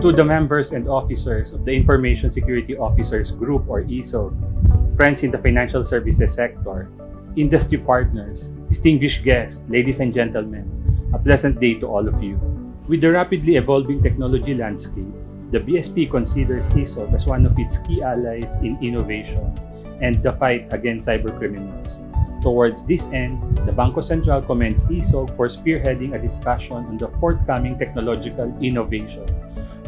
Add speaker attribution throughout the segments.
Speaker 1: To the members and officers of the Information Security Officers Group or ISOG, friends in the financial services sector, industry partners, distinguished guests, ladies and gentlemen, a pleasant day to all of you. With the rapidly evolving technology landscape, the BSP considers ISOG as one of its key allies in innovation and the fight against cybercriminals. Towards this end, the Bangko Sentral commends ISOG for spearheading a discussion on the forthcoming technological innovation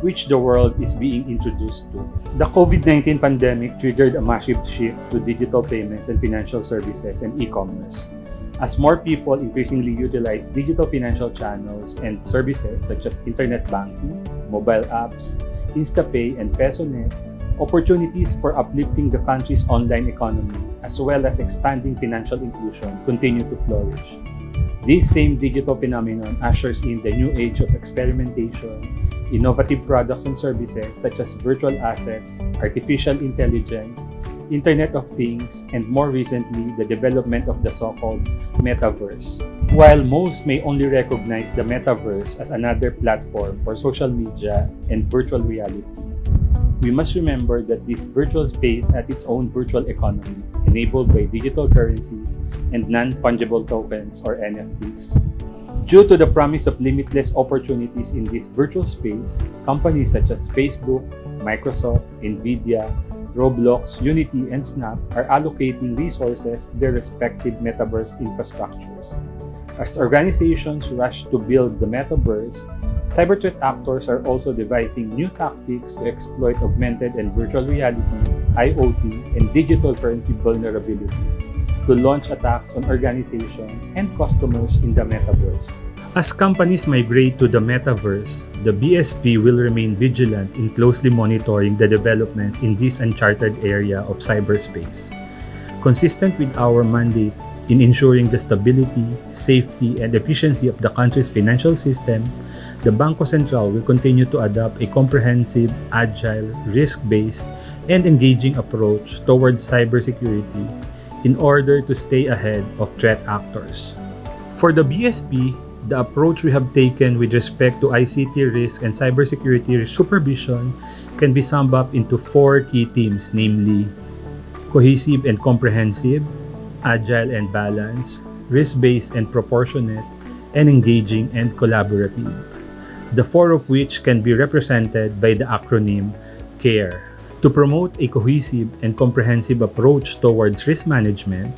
Speaker 1: which the world is being introduced to. The COVID-19 pandemic triggered a massive shift to digital payments and financial services and e-commerce. As more people increasingly utilize digital financial channels and services such as internet banking, mobile apps, InstaPay, and PesoNet, opportunities for uplifting the country's online economy as well as expanding financial inclusion continue to flourish. This same digital phenomenon ushers in the new age of experimentation, innovative products and services such as virtual assets, artificial intelligence, Internet of Things, and more recently, the development of the so-called Metaverse. While most may only recognize the Metaverse as another platform for social media and virtual reality, we must remember that this virtual space has its own virtual economy enabled by digital currencies and non-fungible tokens or NFTs. Due to the promise of limitless opportunities in this virtual space, companies such as Facebook, Microsoft, Nvidia, Roblox, Unity, and Snap are allocating resources to their respective metaverse infrastructures. As organizations rush to build the metaverse, cyber threat actors are also devising new tactics to exploit augmented and virtual reality, IoT, and digital currency vulnerabilities to launch attacks on organizations and customers in the metaverse. As companies migrate to the metaverse, the BSP will remain vigilant in closely monitoring the developments in this uncharted area of cyberspace. Consistent with our mandate in ensuring the stability, safety, and efficiency of the country's financial system, the Bangko Sentral will continue to adopt a comprehensive, agile, risk-based, and engaging approach towards cybersecurity in order to stay ahead of threat actors. For the BSP, the approach we have taken with respect to ICT risk and cybersecurity supervision can be summed up into four key themes, namely cohesive and comprehensive, agile and balanced, risk-based and proportionate, and engaging and collaborative. The four of which can be represented by the acronym CARE. To promote a cohesive and comprehensive approach towards risk management,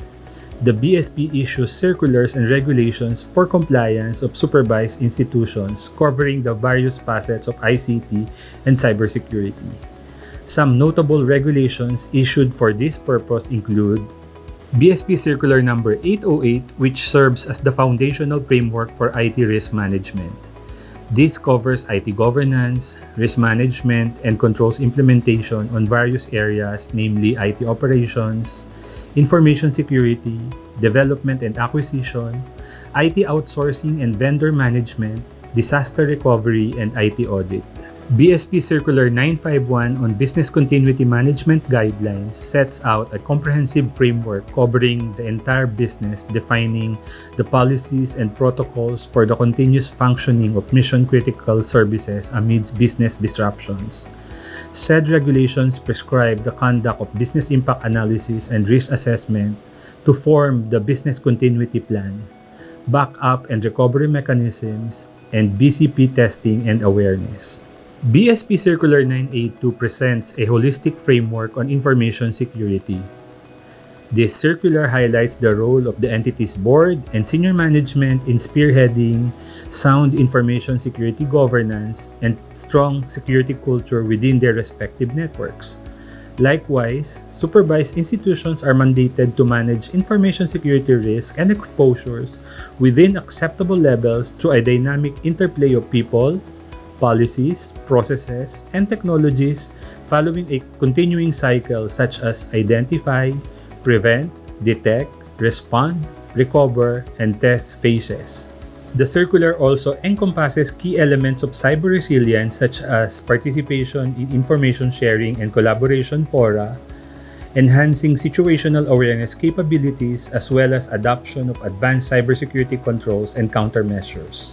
Speaker 1: the BSP issues circulars and regulations for compliance of supervised institutions covering the various facets of ICT and cybersecurity. Some notable regulations issued for this purpose include BSP Circular Number 808, which serves as the foundational framework for IT risk management. This covers IT governance, risk management, and controls implementation on various areas, namely IT operations, information security, development and acquisition, IT outsourcing and vendor management, disaster recovery, and IT audit. BSP Circular 951 on Business Continuity Management Guidelines sets out a comprehensive framework covering the entire business, defining the policies and protocols for the continuous functioning of mission-critical services amidst business disruptions. Said regulations prescribe the conduct of business impact analysis and risk assessment to form the business continuity plan, backup and recovery mechanisms, and BCP testing and awareness. BSP Circular 982 presents a holistic framework on information security. This circular highlights the role of the entity's board and senior management in spearheading sound information security governance and strong security culture within their respective networks. Likewise, supervised institutions are mandated to manage information security risk and exposures within acceptable levels through a dynamic interplay of people, policies, processes, and technologies following a continuing cycle such as identify, prevent, detect, respond, recover, and test phases. The circular also encompasses key elements of cyber resilience such as participation in information sharing and collaboration fora, enhancing situational awareness capabilities, as well as adoption of advanced cybersecurity controls and countermeasures.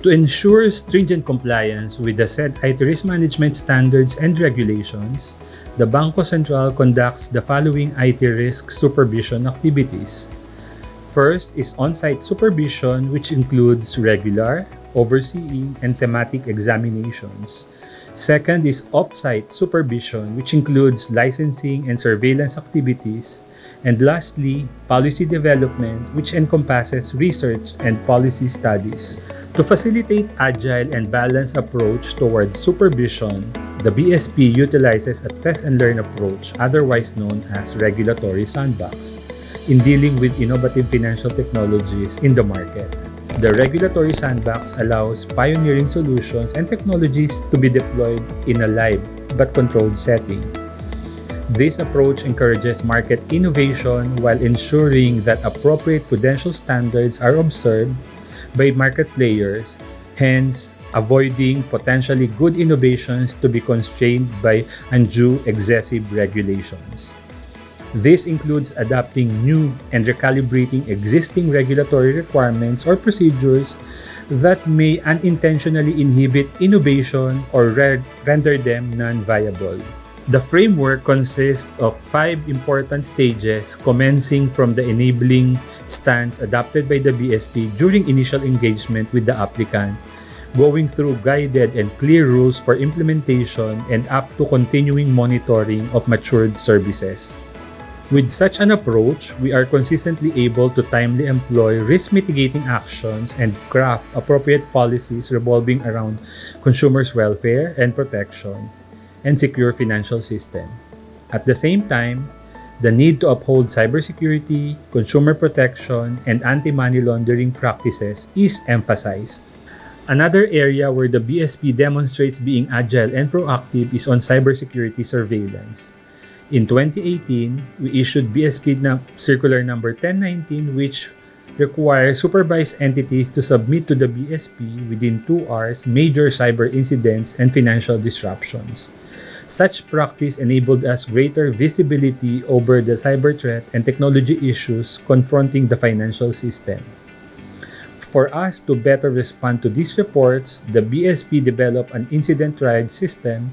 Speaker 1: To ensure stringent compliance with the said IT risk management standards and regulations, the Bangko Sentral conducts the following IT risk supervision activities. First is on-site supervision, which includes regular, overseeing, and thematic examinations. Second is off-site supervision, which includes licensing and surveillance activities. And lastly, policy development, which encompasses research and policy studies. To facilitate agile and balanced approach towards supervision, the BSP utilizes a test and learn approach, otherwise known as regulatory sandbox, in dealing with innovative financial technologies in the market. The regulatory sandbox allows pioneering solutions and technologies to be deployed in a live but controlled setting. This approach encourages market innovation while ensuring that appropriate prudential standards are observed by market players, hence avoiding potentially good innovations to be constrained by undue excessive regulations. This includes adapting new and recalibrating existing regulatory requirements or procedures that may unintentionally inhibit innovation or render them non-viable. The framework consists of 5 important stages commencing from the enabling stance adopted by the BSP during initial engagement with the applicant, going through guided and clear rules for implementation and up to continuing monitoring of matured services. With such an approach, we are consistently able to timely employ risk mitigating actions and craft appropriate policies revolving around consumers' welfare and protection and secure financial system. At the same time, the need to uphold cybersecurity, consumer protection, and anti-money laundering practices is emphasized. Another area where the BSP demonstrates being agile and proactive is on cybersecurity surveillance. In 2018, we issued BSP Circular Number 1019, which requires supervised entities to submit to the BSP within 2 hours major cyber incidents and financial disruptions. Such practice enabled us greater visibility over the cyber threat and technology issues confronting the financial system. For us to better respond to these reports, the BSP developed an incident triage system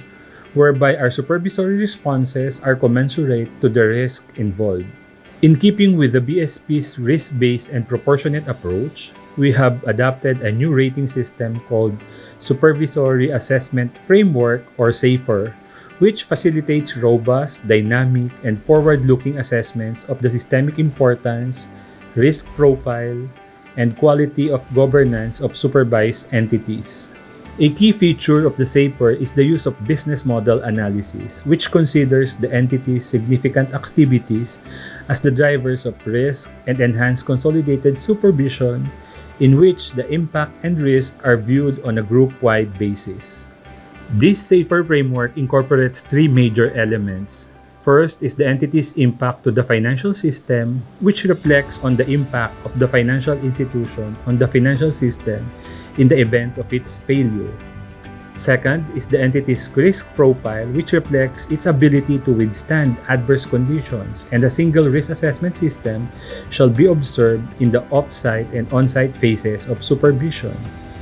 Speaker 1: whereby our supervisory responses are commensurate to the risk involved. In keeping with the BSP's risk-based and proportionate approach, we have adopted a new rating system called Supervisory Assessment Framework or SAFER, which facilitates robust, dynamic, and forward-looking assessments of the systemic importance, risk profile, and quality of governance of supervised entities. A key feature of the SAFER is the use of business model analysis, which considers the entity's significant activities as the drivers of risk and enhanced consolidated supervision, in which the impact and risks are viewed on a group-wide basis. This SAFER framework incorporates 3 major elements. First is the entity's impact to the financial system, which reflects on the impact of the financial institution on the financial system in the event of its failure. Second is the entity's risk profile, which reflects its ability to withstand adverse conditions, and a single risk assessment system shall be observed in the off-site and on-site phases of supervision.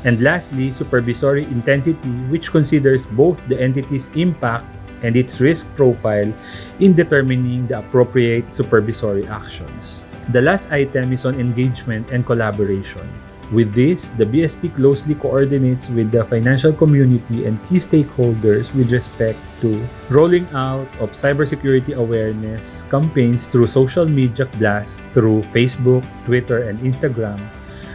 Speaker 1: And lastly, supervisory intensity, which considers both the entity's impact and its risk profile in determining the appropriate supervisory actions. The last item is on engagement and collaboration. With this, the BSP closely coordinates with the financial community and key stakeholders with respect to rolling out of cybersecurity awareness campaigns through social media blasts through Facebook, Twitter, and Instagram,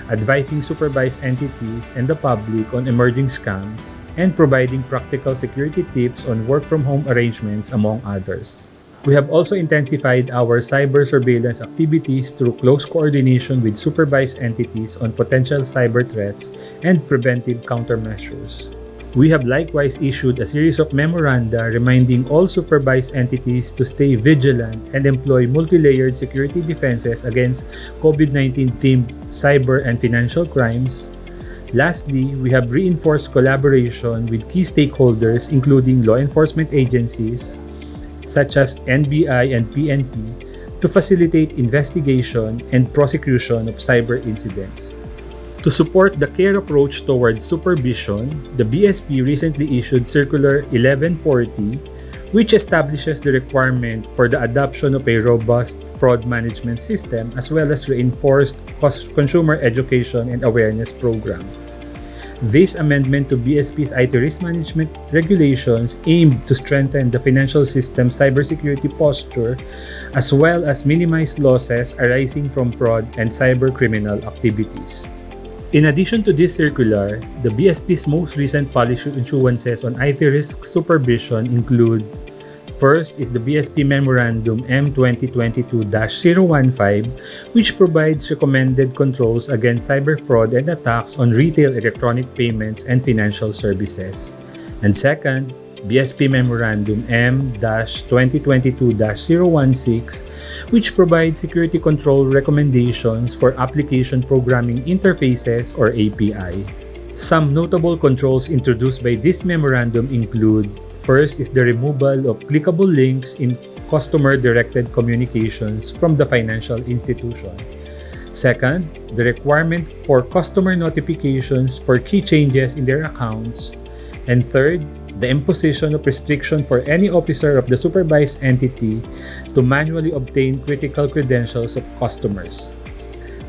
Speaker 1: advising supervised entities and the public on emerging scams, and providing practical security tips on work-from-home arrangements, among others. We have also intensified our cyber surveillance activities through close coordination with supervised entities on potential cyber threats and preventive countermeasures. We have likewise issued a series of memoranda reminding all supervised entities to stay vigilant and employ multi-layered security defenses against COVID-19-themed cyber and financial crimes. Lastly, we have reinforced collaboration with key stakeholders including law enforcement agencies such as NBI and PNP to facilitate investigation and prosecution of cyber incidents. To support the CARE approach towards supervision, the BSP recently issued Circular 1140, which establishes the requirement for the adoption of a robust fraud management system as well as reinforced consumer education and awareness program. This amendment to BSP's IT risk management regulations aimed to strengthen the financial system's cybersecurity posture as well as minimize losses arising from fraud and cybercriminal activities. In addition to this circular, the BSP's most recent policy issuances on IT risk supervision include: first is the BSP Memorandum M2022-015, which provides recommended controls against cyber fraud and attacks on retail electronic payments and financial services. And second, BSP Memorandum M-2022-016, which provides security control recommendations for application programming interfaces or API. Some notable controls introduced by this memorandum include: first is the removal of clickable links in customer-directed communications from the financial institution. Second, the requirement for customer notifications for key changes in their accounts. And third, the imposition of restriction for any officer of the supervised entity to manually obtain critical credentials of customers.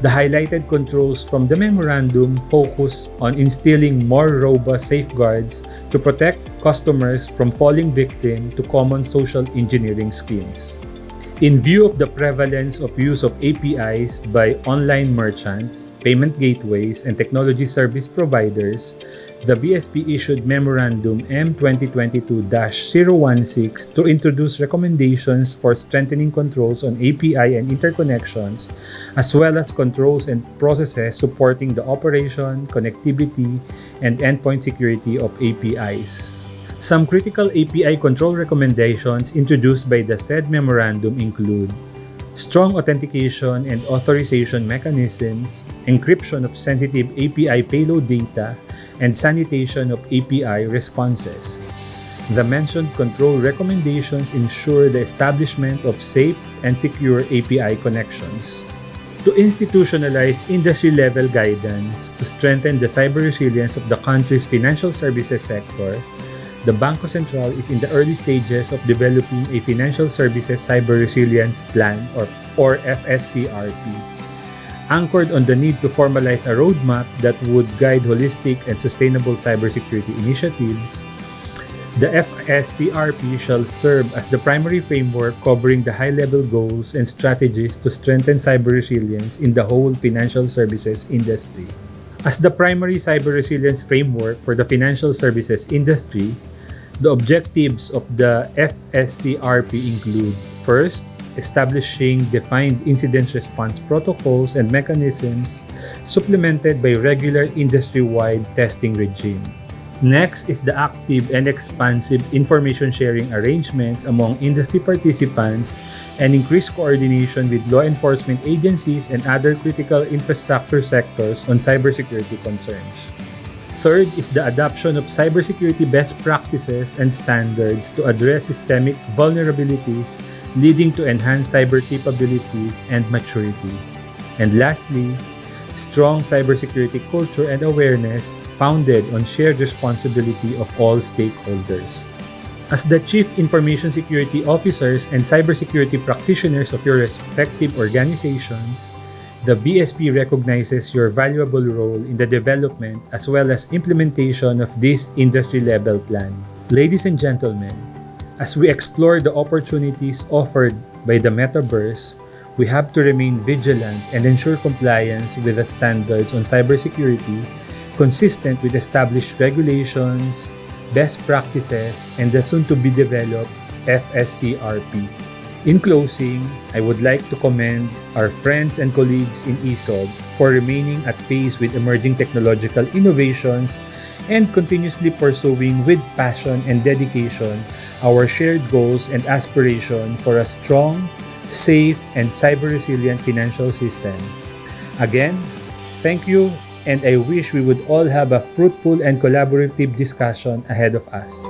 Speaker 1: The highlighted controls from the memorandum focus on instilling more robust safeguards to protect customers from falling victim to common social engineering schemes. In view of the prevalence of use of APIs by online merchants, payment gateways, and technology service providers, the BSP issued Memorandum M2022-016 to introduce recommendations for strengthening controls on API and interconnections, as well as controls and processes supporting the operation, connectivity, and endpoint security of APIs. Some critical API control recommendations introduced by the said memorandum include: strong authentication and authorization mechanisms, encryption of sensitive API payload data, and sanitation of API responses. The mentioned control recommendations ensure the establishment of safe and secure API connections. To institutionalize industry-level guidance to strengthen the cyber resilience of the country's financial services sector, the Bangko Sentral is in the early stages of developing a Financial Services Cyber Resilience Plan or FSCRP. Anchored on the need to formalize a roadmap that would guide holistic and sustainable cybersecurity initiatives, the FSCRP shall serve as the primary framework covering the high-level goals and strategies to strengthen cyber resilience in the whole financial services industry. As the primary cyber resilience framework for the financial services industry, the objectives of the FSCRP include: first, establishing defined incident response protocols and mechanisms supplemented by regular industry-wide testing regime. Next is the active and expansive information sharing arrangements among industry participants and increased coordination with law enforcement agencies and other critical infrastructure sectors on cybersecurity concerns. Third is the adoption of cybersecurity best practices and standards to address systemic vulnerabilities, leading to enhanced cyber capabilities and maturity. And lastly, strong cybersecurity culture and awareness founded on shared responsibility of all stakeholders. As the Chief Information Security Officers and Cybersecurity Practitioners of your respective organizations, the BSP recognizes your valuable role in the development as well as implementation of this industry-level plan. Ladies and gentlemen, as we explore the opportunities offered by the Metaverse, we have to remain vigilant and ensure compliance with the standards on cybersecurity consistent with established regulations, best practices, and the soon-to-be-developed FSCRP. In closing, I would like to commend our friends and colleagues in ISOG for remaining at pace with emerging technological innovations and continuously pursuing with passion and dedication our shared goals and aspiration for a strong, safe, and cyber-resilient financial system. Again, thank you, and I wish we would all have a fruitful and collaborative discussion ahead of us.